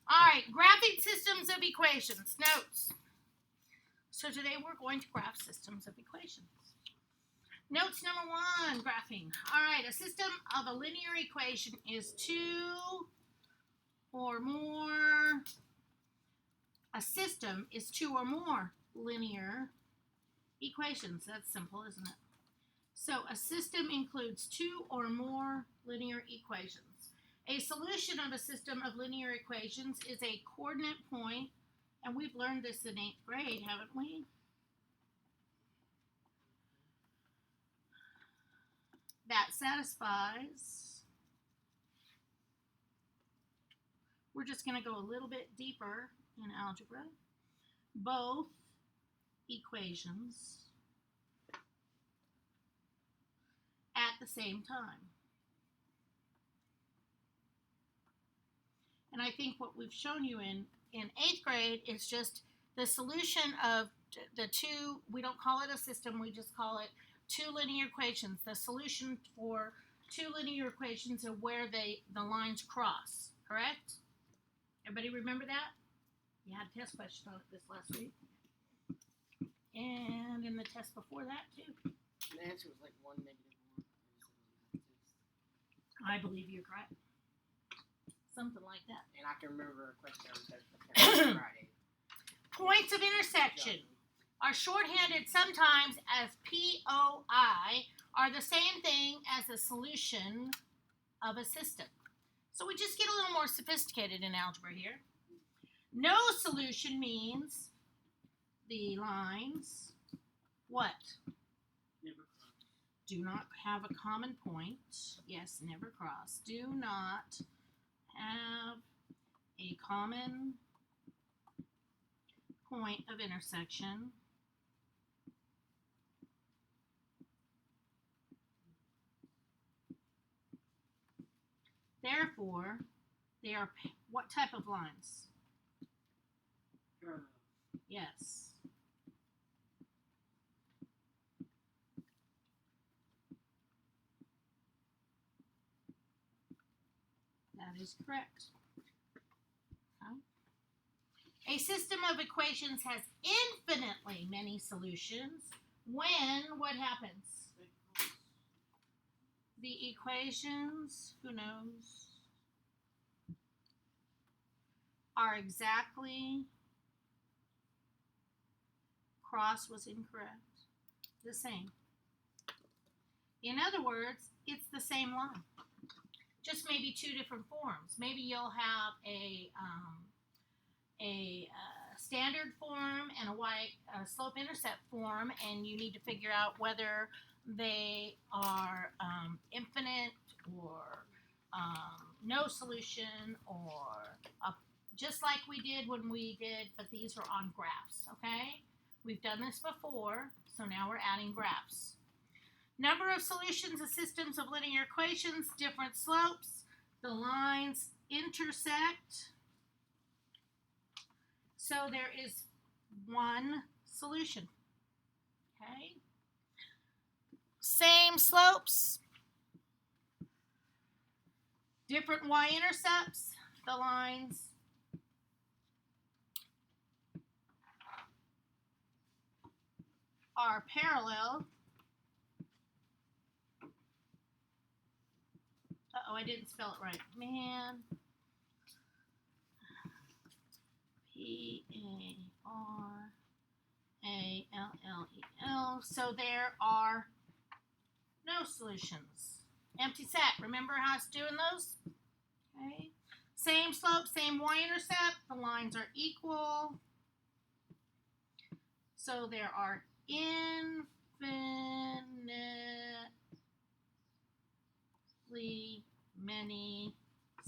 All right, graphing systems of equations. Notes. So today we're going to graph systems of equations. Notes number 1, graphing. All right, a system of a linear equation is two or more. A system is two or more linear equations. That's simple, isn't it? So a system includes two or more linear equations. A solution of a system of linear equations is a coordinate point, and we've learned this in 8th grade, haven't we? That satisfies. We're just going to go a little bit deeper in algebra. Both equations at the same time. And I think what we've shown you in 8th grade is just the solution of the two, we don't call it a system, we just call it two linear equations. The solution for two linear equations are where the lines cross, correct? Everybody remember that? You had a test question on it this last week. And in the test before that, too. The answer was like 1 -1. I believe you're correct. Something like that. And I can remember a question on test Friday. Points of intersection are shorthanded sometimes as POI, are the same thing as a solution of a system. So we just get a little more sophisticated in algebra here. No solution means the lines, what? Never cross. Do not have a common point. Yes, never cross. Do not have a common point of intersection. Therefore, they are what type of lines? Yes. That is correct. Okay. A system of equations has infinitely many solutions when what happens? The equations, who knows, are exactly, cross was incorrect, the same. In other words, it's the same line. Just maybe two different forms. Maybe you'll have a standard form and a slope-intercept form, and you need to figure out whether they are infinite or no solution, or just like we did when we did, but these are on graphs, okay? We've done this before, so now we're adding graphs. Number of solutions of systems of linear equations, different slopes. The lines intersect. So there is one solution. Okay? Same slopes. Different y-intercepts. The lines are parallel. Uh-oh, I didn't spell it right. Man. P-A-R-A-L-L-E-L. So there are no solutions. Empty set. Remember how it's doing those? Okay. Same slope, same y-intercept. The lines are equal. So there are infinitely many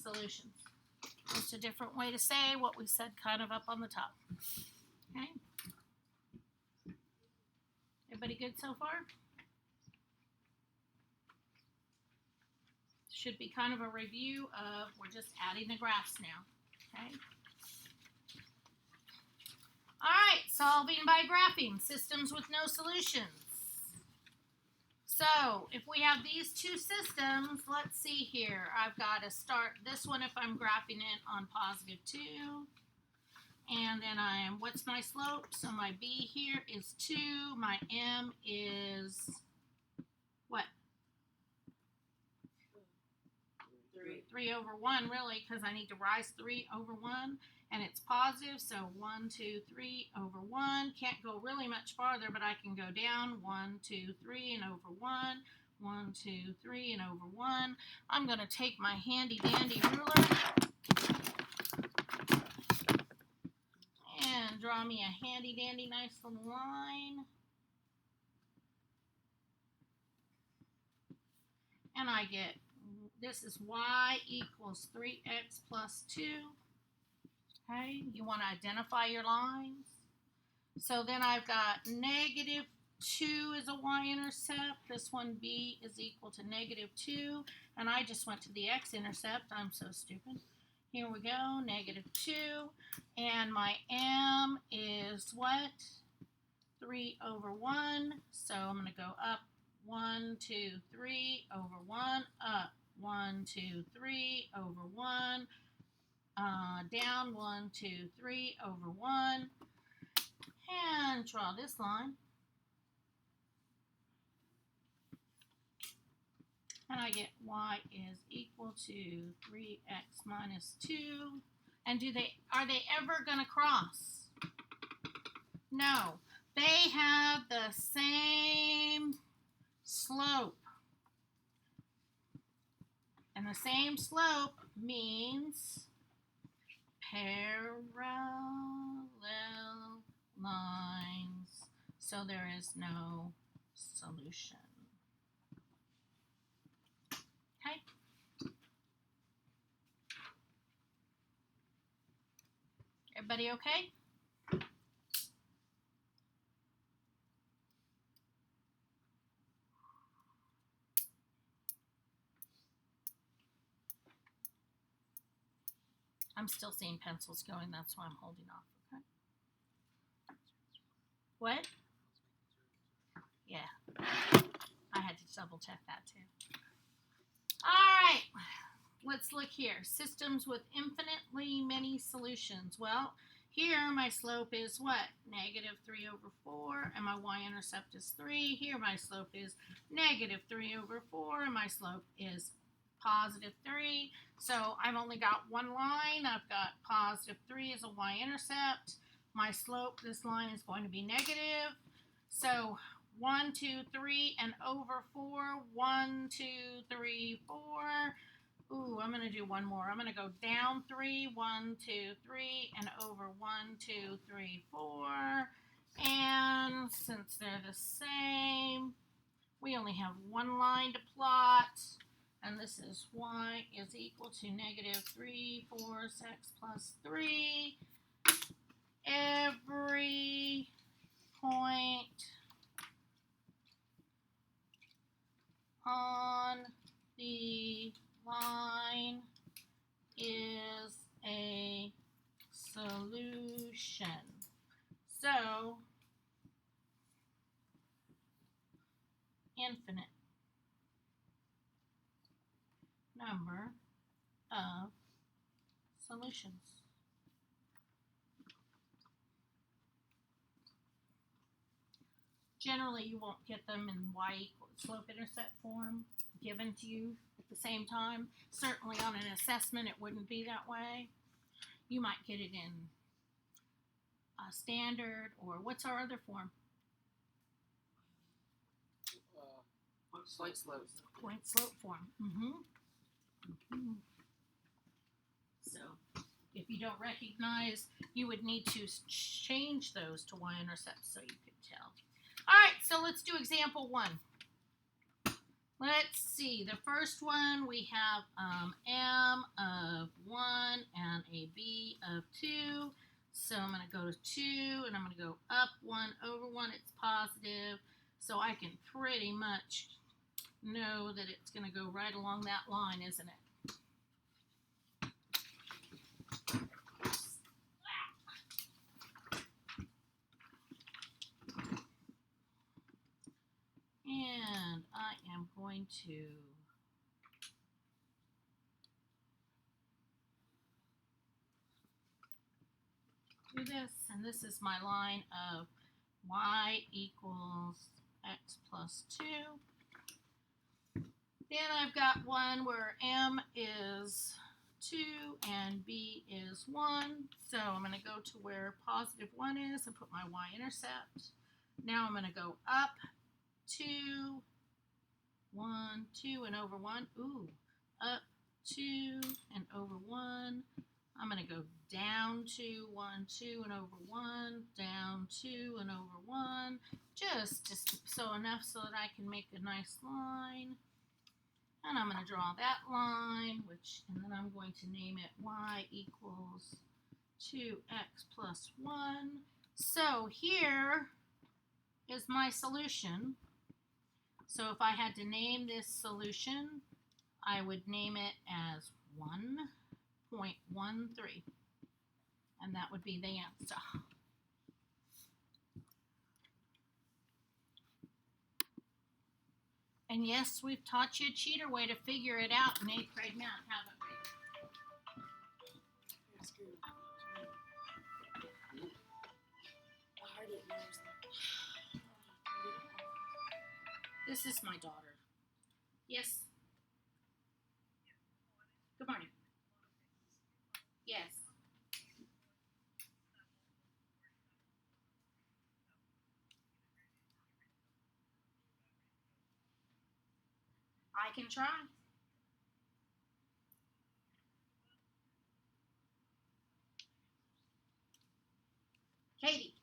solutions. Just a different way to say what we said kind of up on the top. Okay? Everybody good so far? Should be kind of a review of, we're just adding the graphs now. Okay? All right, solving by graphing. Systems with no solutions. So if we have these two systems, let's see here. I've got to start this one if I'm graphing it on positive 2. And then what's my slope? So my B here is 2. My M is what? 3 over 1, really, because I need to rise 3 over 1. And it's positive, so 1, 2, 3 over 1. Can't go really much farther, but I can go down 1, 2, 3 and over 1. 1, 2, 3 and over 1. I'm going to take my handy dandy ruler and draw me a handy dandy nice little line. And I get, this is y equals 3x plus 2. Okay, you want to identify your lines. So then I've got negative 2 is a y-intercept. This one B is equal to negative 2. And I just went to the x-intercept. I'm so stupid. Here we go, negative 2. And my M is what? 3 over 1. So I'm going to go up 1, 2, 3 over 1. Up 1, 2, 3 over 1. Down 1, 2, 3 over 1. And draw this line. And I get y is equal to 3x minus 2. And are they ever going to cross? No. They have the same slope. And the same slope means parallel lines. So there is no solution. Okay? Everybody okay? I'm still seeing pencils going, that's why I'm holding off, okay? What? Yeah. I had to double check that too. Alright, let's look here. Systems with infinitely many solutions. Well, here my slope is what? Negative 3 over 4, and my y-intercept is 3. Here my slope is negative 3 over 4, and my slope is positive 3. So I've only got one line. I've got positive 3 as a y-intercept. My slope, this line is going to be negative. So 1, 2, 3, and over 4. 1, 2, 3, 4. Ooh, I'm going to do one more. I'm going to go down 3. 1, 2, 3, and over 1, 2, 3, 4. And since they're the same, we only have one line to plot. And this is y is equal to negative 3 fourths x plus 3. Every point on the line is a solution. So, infinite number of solutions. Generally, you won't get them in y equals slope-intercept form given to you at the same time. Certainly on an assessment, it wouldn't be that way. You might get it in standard, or what's our other form? Point slope. Point slope form. So, if you don't recognize, you would need to change those to y-intercepts so you could tell. All right, so let's do example 1. Let's see. The first one, we have M of 1 and a B of 2. So I'm going to go to 2, and I'm going to go up 1 over 1. It's positive. So I can pretty much know that it's going to go right along that line, isn't it? And I going to do this, and this is my line of y equals x plus 2. Then I've got one where m is 2 and b is 1. So I'm going to go to where positive 1 is and put my y-intercept. Now I'm going to go up 2, 1, 2, and over 1. Ooh, up 2 and over 1. I'm going to go down 2, 1, 2, and over 1, down 2 and over 1, just so enough so that I can make a nice line. And I'm going to draw that line, and then I'm going to name it y equals 2x plus 1. So here is my solution. So if I had to name this solution, I would name it as 1.13. And that would be the answer. And yes, we've taught you a cheater way to figure it out in 8th grade math, haven't we? This is my daughter. Yes. Good morning. Yes. I can try. Katie.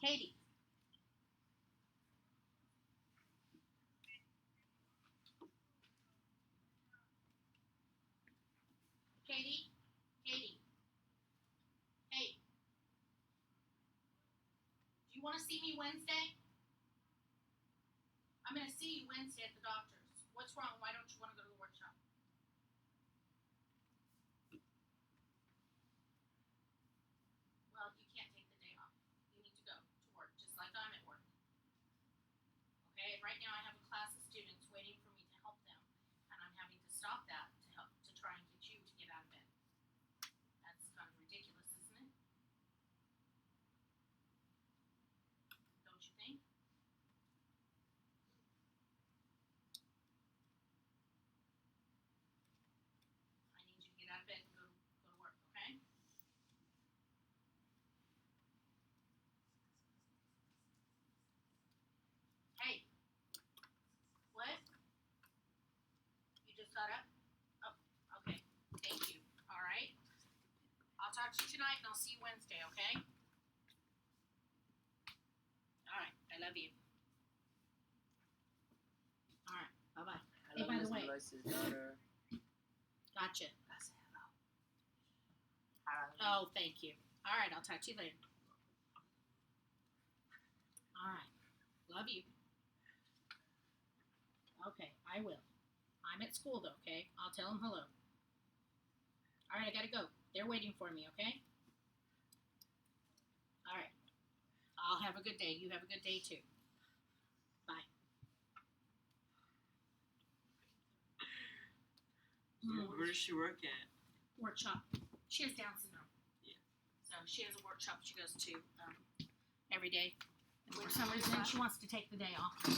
Katie. Katie. Katie. Hey. Do you want to see me Wednesday? I'm going to see you Wednesday at the doctor's. What's wrong? Why don't you want to go to the workshop? Well, you can't take the day off. You need to go to work, just like I'm at work. Okay? Right now I have a class of students waiting for me to help them, and I'm having to stop that to try and get you to get out of bed. That's kind of ridiculous, isn't it? Don't you think? I need you to get out of bed and go to work, okay? Hey. What? You just got up? Oh, okay. Thank you. All right. I'll talk to you tonight and I'll see you Wednesday, okay? All right. I love you. All right. Bye-bye. Hey, by the way. Daughter. Gotcha. I said hello. Oh, thank you. All right. I'll talk to you later. All right. Love you. Okay. I will. I'm at school, though, okay? I'll tell them hello. All right. I got to go. They're waiting for me, okay? All right. I'll have a good day. You have a good day, too. Bye. Where does she work at? Workshop. She has Down syndrome. Yeah. So she has a workshop she goes to every day. And for some reason, she wants to take the day off. We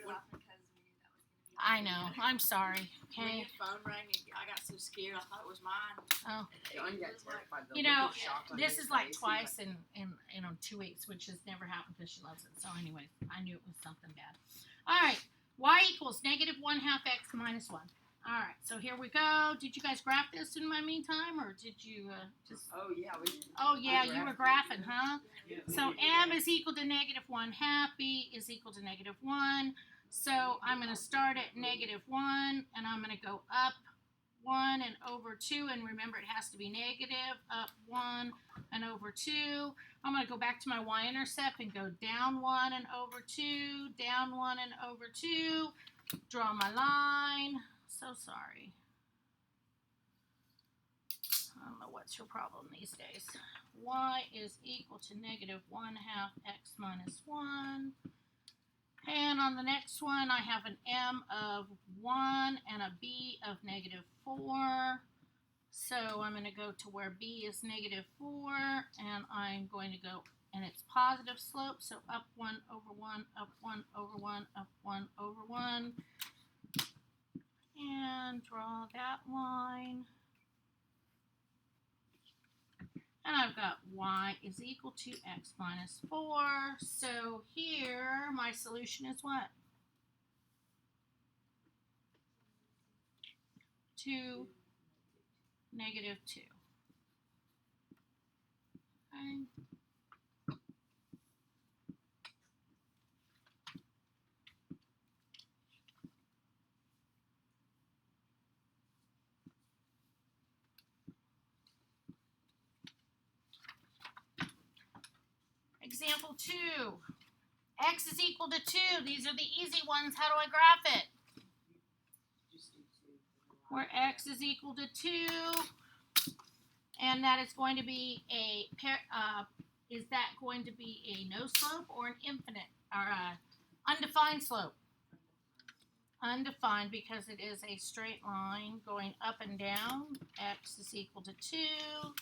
were laughing because we knew that was going to be. I know. I'm sorry. When Okay. your phone rang, I got so scared. I thought it was mine. Oh. John got terrified. The You look know, of shock on this his is like face, twice in 2 weeks, which has never happened because she loves it. So anyway, I knew it was something bad. All right. Y equals negative 1/2 x minus 1. All right. So here we go. Did you guys graph this in my meantime, or did you just? Oh yeah, Oh yeah, you were graphing, huh? Yeah. So m is equal to negative 1/2, b is equal to negative 1. So I'm going to start at negative 1, and I'm going to go up 1 and over 2, and remember it has to be negative, up 1 and over 2. I'm going to go back to my y-intercept and go down 1 and over 2, down 1 and over 2, draw my line. So sorry. I don't know what's your problem these days. Y is equal to negative 1/2 x minus 1. And on the next one, I have an m of 1 and a b of -4. So I'm going to go to where b is -4, and I'm going to go, and it's positive slope, so up 1 over 1, up 1 over 1, up 1 over 1. And draw that line. And I've got y is equal to x minus 4. So here, my solution is what? 2, -2. Okay. Example 2. X is equal to 2. These are the easy ones. How do I graph it? Where x is equal to 2, and that is going to be a is that going to be a no slope or an infinite or a undefined slope? Undefined, because it is a straight line going up and down. X is equal to 2.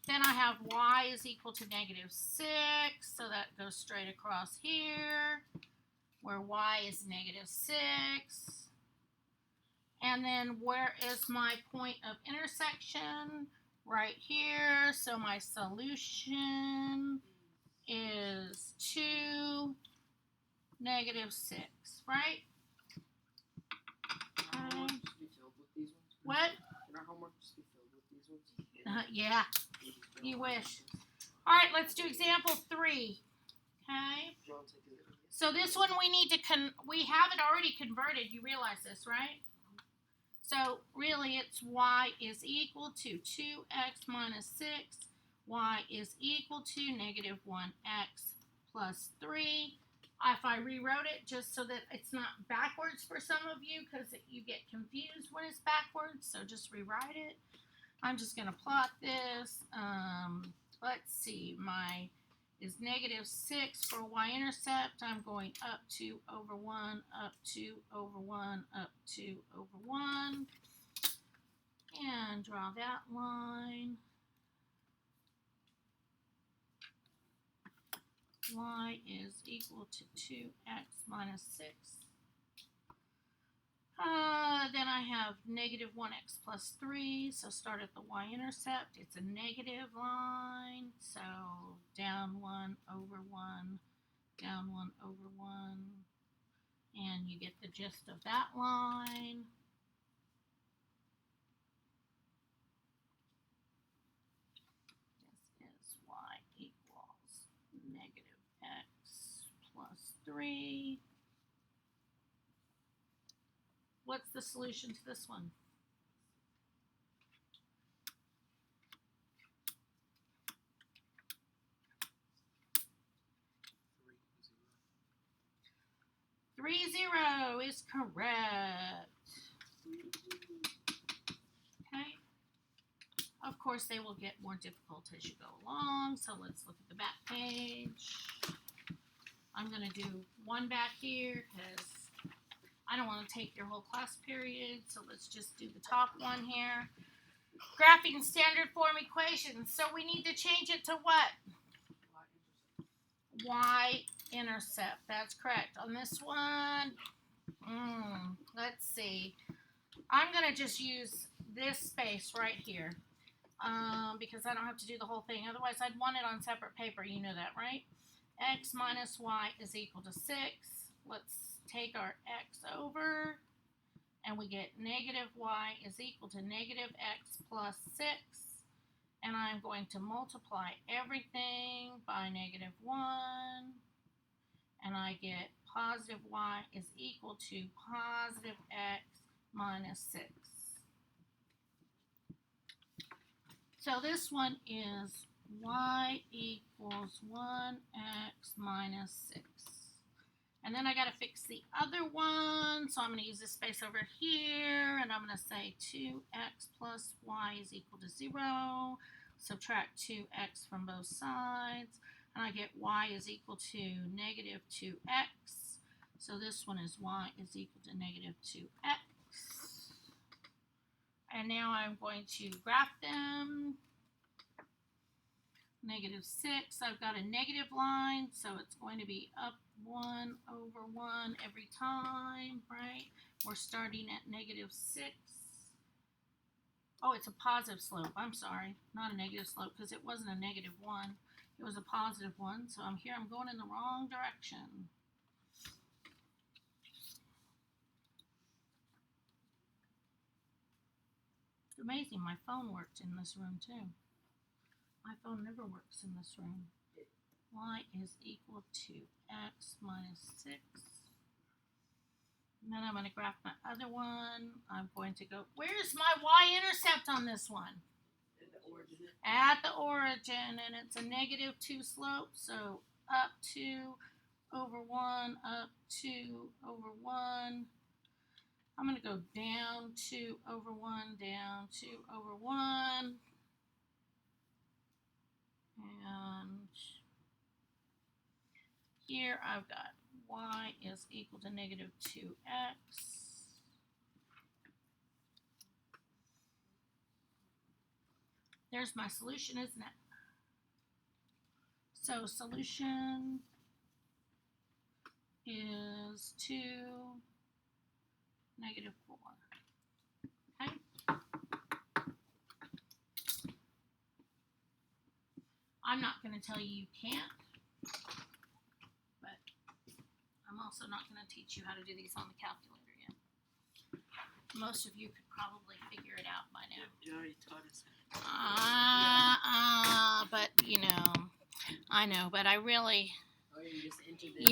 Then I have y is equal to -6, so that goes straight across here, where y is -6. And then where is my point of intersection? Right here. So my solution is 2, -6, right? What? Can our homework just be filled with these ones? Yeah, you wish. All right, let's do example 3. Okay. So this one we need to we have it already converted. You realize this, right? So really it's y is equal to 2x minus 6. Y is equal to -1x plus 3. If I rewrote it just so that it's not backwards for some of you, because you get confused when it's backwards, so just rewrite it. I'm just going to plot this. Let's see, my is -6 for y-intercept. I'm going up 2 over 1, up 2 over 1, up 2 over 1. And draw that line. Y is equal to 2x minus 6. Then I have -1x plus 3, so start at the y-intercept. It's a negative line, so down 1 over 1, down 1 over 1, and you get the gist of that line. This is y equals -x plus 3. What's the solution to this one? Three zero is correct. Okay. Of course, they will get more difficult as you go along. So let's look at the back page. I'm going to do one back here because I don't want to take your whole class period, so let's just do the top one here. Graphing standard form equations. So we need to change it to what? Y-intercept. That's correct. On this one, let's see. I'm going to just use this space right here because I don't have to do the whole thing. Otherwise, I'd want it on separate paper. You know that, right? X minus y is equal to 6. Let's take our x over, and we get -y is equal to -x plus 6, and I'm going to multiply everything by -1, and I get positive y is equal to positive x minus 6. So this one is y equals 1x minus 6. And then I got to fix the other one, so I'm going to use this space over here, and I'm going to say 2x plus y is equal to 0. Subtract 2x from both sides, and I get y is equal to -2x. So this one is y is equal to negative 2x. And now I'm going to graph them. Negative 6, I've got a negative line, so it's going to be up 1 over 1 every time, right? We're starting at negative 6. Oh, it's a positive slope. I'm sorry, not a negative slope because it wasn't a negative 1. It was a positive 1, so I'm going in the wrong direction. It's amazing, my phone worked in this room too. My phone never works in this room. Y is equal to x minus 6. And then I'm going to graph my other one. I'm going to go, where's my y-intercept on this one? At the origin. At the origin, and it's a negative 2 slope, so up 2 over 1, up 2 over 1. I'm going to go down 2 over 1, down 2 over 1. And here I've got y is equal to negative 2x. There's my solution, isn't it? So solution is 2, negative 4. Okay? I'm not going to tell you you can't, but I'm also not going to teach you how to do these on the calculator yet. Most of you could probably figure it out by now. You already taught us that. But you know, I know, but I really, Oh, you just entered Yeah.